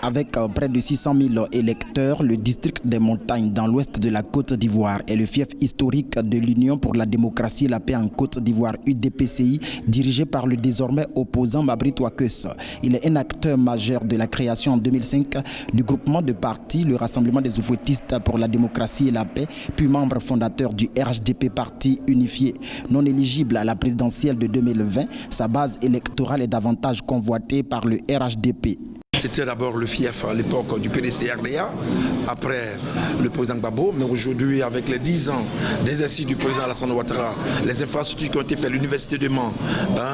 Avec près de 600 000 électeurs, le district des montagnes dans l'ouest de la Côte d'Ivoire est le fief historique de l'Union pour la démocratie et la paix en Côte d'Ivoire, UDPCI, dirigé par le désormais opposant Mabrit Ouakeus. Il est un acteur majeur de la création en 2005 du groupement de partis, le Rassemblement des oufouettistes pour la démocratie et la paix, puis membre fondateur du RHDP, parti unifié. Non éligible à la présidentielle de 2020, sa base électorale est davantage convoitée par le RHDP. C'était d'abord le fief à l'époque du PDC-RDA, après le président Gbagbo, mais aujourd'hui avec les 10 ans d'exercice du président Alassane Ouattara, les infrastructures qui ont été faites, l'université de Mans,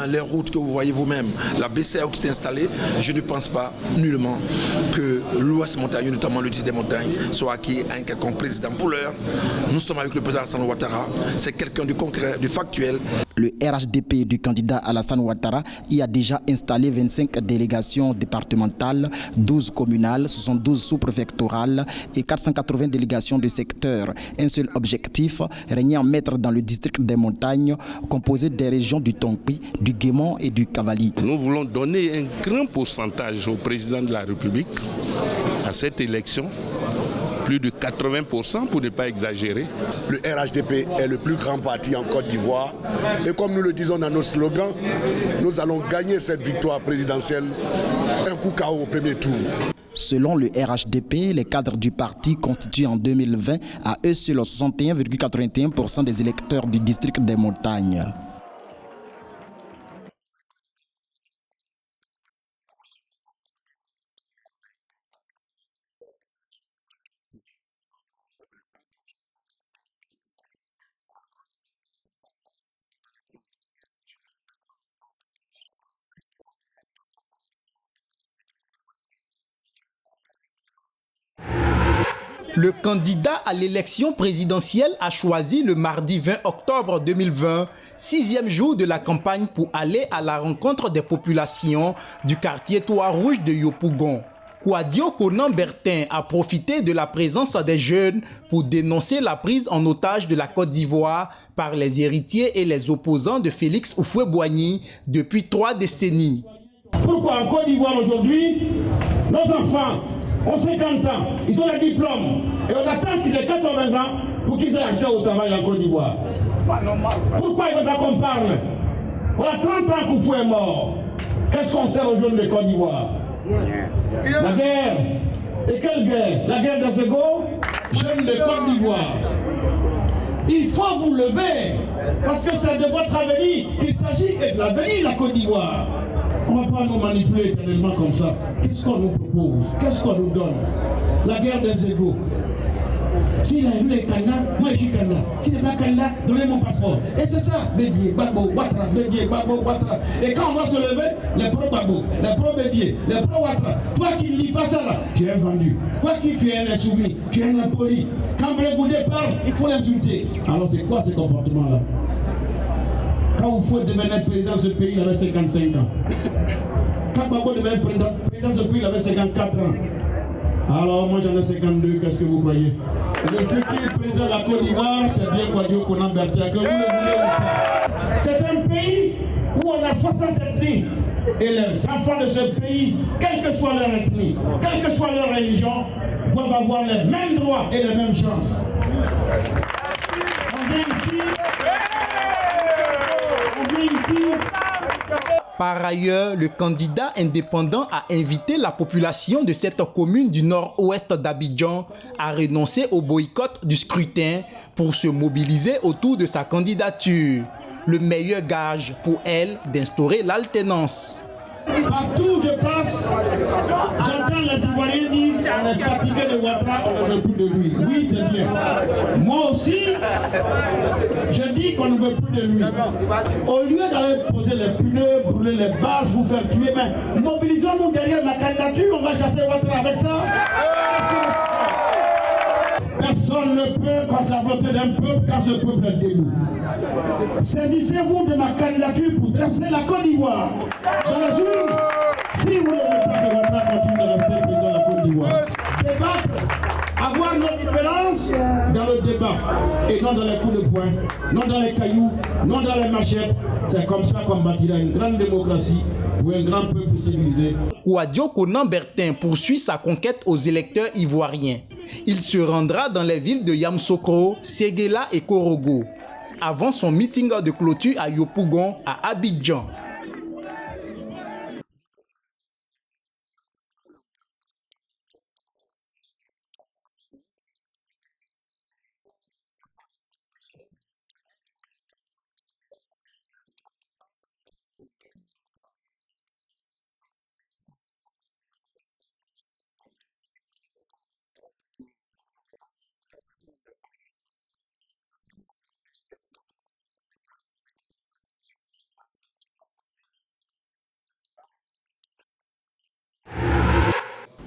les routes que vous voyez vous-même, la BCAO qui s'est installée, je ne pense pas nullement que l'Ouest montagneux, notamment le 10 des montagnes, soit acquis à un quelconque président. Pour l'heure, nous sommes avec le président Alassane Ouattara, c'est quelqu'un du concret, du factuel. Le RHDP du candidat Alassane Ouattara y a déjà installé 25 délégations départementales, 12 communales, 72 sous-préfectorales et 480 délégations de secteur. Un seul objectif, régner en maître dans le district des montagnes, composé des régions du Tonpi, du Guémon et du Cavali. Nous voulons donner un grand pourcentage au président de la République à cette élection. Plus de 80% pour ne pas exagérer. Le RHDP est le plus grand parti en Côte d'Ivoire. Et comme nous le disons dans nos slogans, nous allons gagner cette victoire présidentielle un coup KO au premier tour. Selon le RHDP, les cadres du parti constituent en 2020 à eux seuls 61,81% des électeurs du district des montagnes. Le candidat à l'élection présidentielle a choisi le mardi 20 octobre 2020, 6e jour de la campagne pour aller à la rencontre des populations du quartier Toit-Rouge de Yopougon. Kouadio Konan Bertin a profité de la présence des jeunes pour dénoncer la prise en otage de la Côte d'Ivoire par les héritiers et les opposants de Félix Houphouët-Boigny depuis 3 décennies. Pourquoi en Côte d'Ivoire aujourd'hui, nos enfants ont 50 ans, ils ont les diplômes et on attend qu'ils aient 80 ans pour qu'ils aient accès au travail en Côte d'Ivoire. Pourquoi il ne veut pas qu'on parle? Voilà 30 ans qu'Houphouët est mort. Qu'est-ce qu'on sert aux jeunes de Côte d'Ivoire? La guerre. Et quelle guerre? La guerre des égaux, jeunes de Côte d'Ivoire. Il faut vous lever, parce que c'est de votre avenir qu'il s'agit et de l'avenir de la Côte d'Ivoire. On ne va pas nous manipuler éternellement comme ça. Qu'est-ce qu'on nous propose? Qu'est-ce qu'on nous donne? La guerre des égaux. S'il a eu les candidat, moi je suis candidat. S'il n'est pas candidat, donnez mon passeport. Et c'est ça, Bédié, Gbagbo, Ouattara, Bédié, Gbagbo, Ouattara. Et quand on doit se lever, les pro-Gbagbo, les pro-Bédié, les pro-Ouattara. Toi qui ne lis pas ça là, tu es vendu. Toi qui tu es un insoumis, tu es un impoli. Quand Blé Goudé parle, il faut l'insulter. Alors c'est quoi ces comportements-là? Quand Houphouët devenait président de ce pays, il avait 55 ans. Quand Gbagbo devenait président de ce pays, il avait 54 ans. Alors moi j'en ai 52, qu'est-ce que vous croyez? Le futur président de la Côte d'Ivoire, c'est bien Kouadio Konan Bertin, que vous le voulez ou pas. C'est un pays où on a 60 ethnies. Et les enfants de ce pays, quelle que soit leur ethnie, quelle que soit leur religion, doivent avoir les mêmes droits et les mêmes chances. On vient ici. Par ailleurs, le candidat indépendant a invité la population de cette commune du nord-ouest d'Abidjan à renoncer au boycott du scrutin pour se mobiliser autour de sa candidature. Le meilleur gage pour elle d'instaurer l'alternance. Partout où je passe, j'entends les Ivoiriens disent on est fatigué de Ouattara, on ne veut plus de lui. Oui, c'est bien. Moi aussi, je dis qu'on ne veut plus de lui. Au lieu d'aller poser les pneus, brûler les barges, vous faire tuer, mais mobilisons-nous derrière ma candidature, on va chasser Ouattara avec ça. Personne ne peut contre la volonté d'un peuple car ce peuple est debout. Saisissez-vous de ma candidature pour dresser la Côte d'Ivoire dans les urnes. Si vous ne voulez pas que Ouattara continue de rester président de la Côte d'Ivoire, débattre, avoir nos différences dans le débat et non dans les coups de poing, non dans les cailloux, non dans les machettes. C'est comme ça qu'on bâtira une grande démocratie ou un grand peuple civilisé. Kouadio Konan Bertin poursuit sa conquête aux électeurs ivoiriens. Il se rendra dans les villes de Yamoussoukro, Séguéla et Korogo, avant son meeting de clôture à Yopougon, à Abidjan.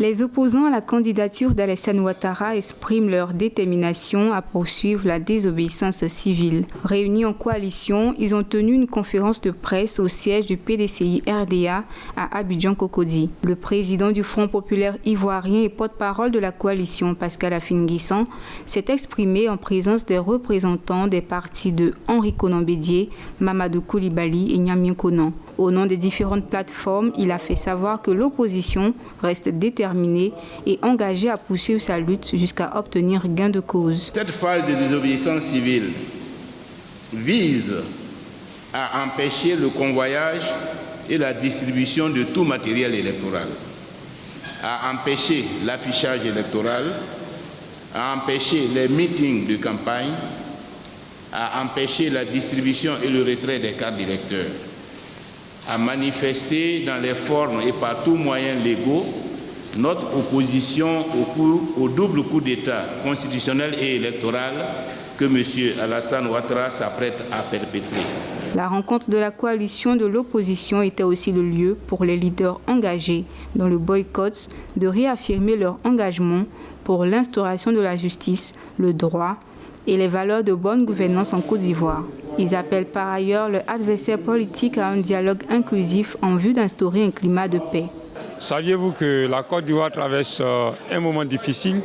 Les opposants à la candidature d'Alassane Ouattara expriment leur détermination à poursuivre la désobéissance civile. Réunis en coalition, ils ont tenu une conférence de presse au siège du PDCI RDA à Abidjan-Cocody. Le président du Front populaire ivoirien et porte-parole de la coalition, Pascal Afin-Guissan, s'est exprimé en présence des représentants des partis de Henri Konan Bédié, Mamadou Koulibaly et Niamien Konan. Au nom des différentes plateformes, il a fait savoir que l'opposition reste déterminée et engagée à poursuivre sa lutte jusqu'à obtenir gain de cause. Cette phase de désobéissance civile vise à empêcher le convoyage et la distribution de tout matériel électoral, à empêcher l'affichage électoral, à empêcher les meetings de campagne, à empêcher la distribution et le retrait des cartes d'électeurs, à manifester dans les formes et par tous moyens légaux notre opposition au double coup d'État constitutionnel et électoral que M. Alassane Ouattara s'apprête à perpétrer. La rencontre de la coalition de l'opposition était aussi le lieu pour les leaders engagés dans le boycott de réaffirmer leur engagement pour l'instauration de la justice, le droit et les valeurs de bonne gouvernance en Côte d'Ivoire. Ils appellent par ailleurs leurs adversaires politiques à un dialogue inclusif en vue d'instaurer un climat de paix. Saviez-vous que la Côte d'Ivoire traverse un moment difficile,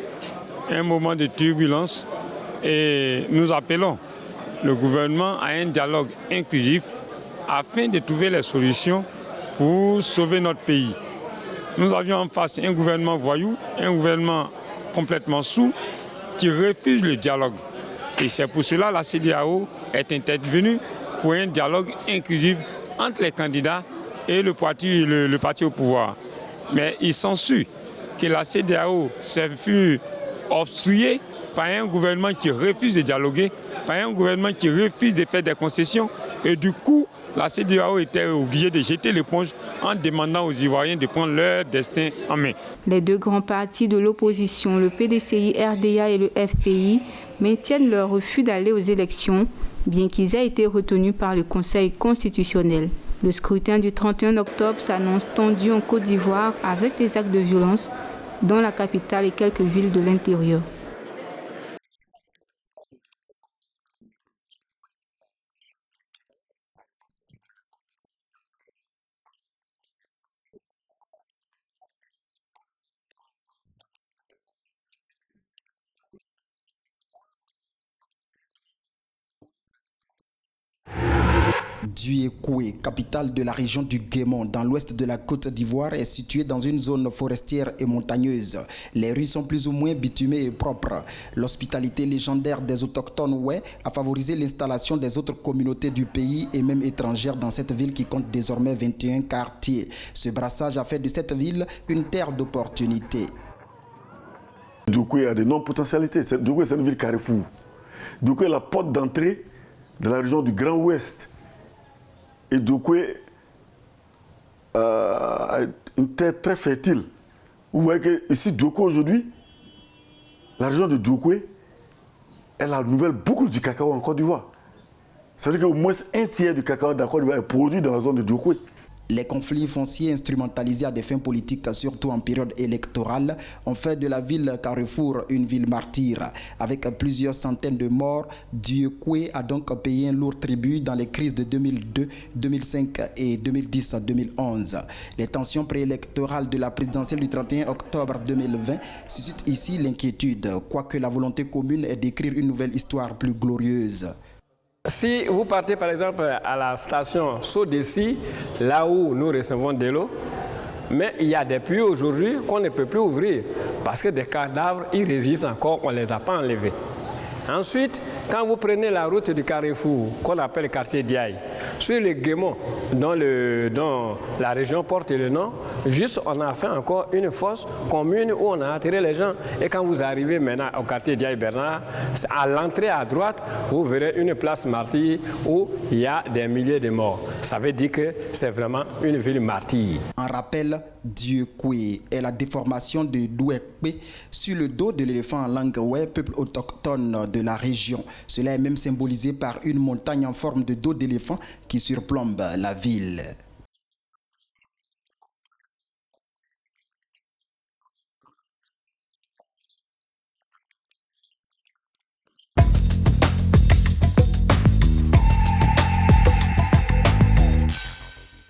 un moment de turbulence, et nous appelons le gouvernement à un dialogue inclusif afin de trouver les solutions pour sauver notre pays. Nous avions en face un gouvernement voyou, un gouvernement complètement sourd qui refuse le dialogue. Et c'est pour cela que la CEDEAO est intervenue pour un dialogue inclusif entre les candidats et le parti au pouvoir. Mais il s'ensuit que la CEDEAO s'est vue obstruée par un gouvernement qui refuse de dialoguer, par un gouvernement qui refuse de faire des concessions. Et du coup, la CEDEAO était obligée de jeter l'éponge en demandant aux Ivoiriens de prendre leur destin en main. Les deux grands partis de l'opposition, le PDCI RDA et le FPI, maintiennent leur refus d'aller aux élections, bien qu'ils aient été retenus par le Conseil constitutionnel. Le scrutin du 31 octobre s'annonce tendu en Côte d'Ivoire avec des actes de violence dans la capitale et quelques villes de l'intérieur. Duékoué, capitale de la région du Guémon, dans l'ouest de la Côte d'Ivoire, est située dans une zone forestière et montagneuse. Les rues sont plus ou moins bitumées et propres. L'hospitalité légendaire des autochtones Oué a favorisé l'installation des autres communautés du pays et même étrangères dans cette ville qui compte désormais 21 quartiers. Ce brassage a fait de cette ville une terre d'opportunités. Duékoué a de non-potentialités. Duékoué, c'est une ville carrefour. Duékoué est la porte d'entrée de la région du Grand Ouest. Et Duékoué est une terre très fertile Vous voyez que ici, Djoko aujourd'hui, la région de Djokwe, elle nouvelle boucle du cacao en Côte d'Ivoire. Ça veut dire qu'au moins un tiers du cacao de la Côte d'Ivoire est produit dans la zone de Djokwe. Les conflits fonciers instrumentalisés à des fins politiques, surtout en période électorale, ont fait de la ville Carrefour une ville martyre. Avec plusieurs centaines de morts, Djokwe a donc payé un lourd tribut dans les crises de 2002, 2005 et 2010-2011. Les tensions préélectorales de la présidentielle du 31 octobre 2020 suscitent ici l'inquiétude, quoique la volonté commune est d'écrire une nouvelle histoire plus glorieuse. Si vous partez par exemple à la station Sodessi, là où nous recevons de l'eau, mais il y a des puits aujourd'hui qu'on ne peut plus ouvrir parce que des cadavres, ils résistent encore, on ne les a pas enlevés. Ensuite, quand vous prenez la route du Carrefour, qu'on appelle le quartier d'Iaï, sur le Guémont, dont la région porte le nom, juste on a fait encore une fosse commune où on a attiré les gens. Et quand vous arrivez maintenant au quartier d'Iaï-Bernard, à l'entrée à droite, vous verrez une place martyre où il y a des milliers de morts. Ça veut dire que c'est vraiment une ville martyre. En rappel, Djokwe est la déformation de Douekwe sur le dos de l'éléphant en langue Wè, peuple autochtone de la région. Cela est même symbolisé par une montagne en forme de dos d'éléphant qui surplombe la ville.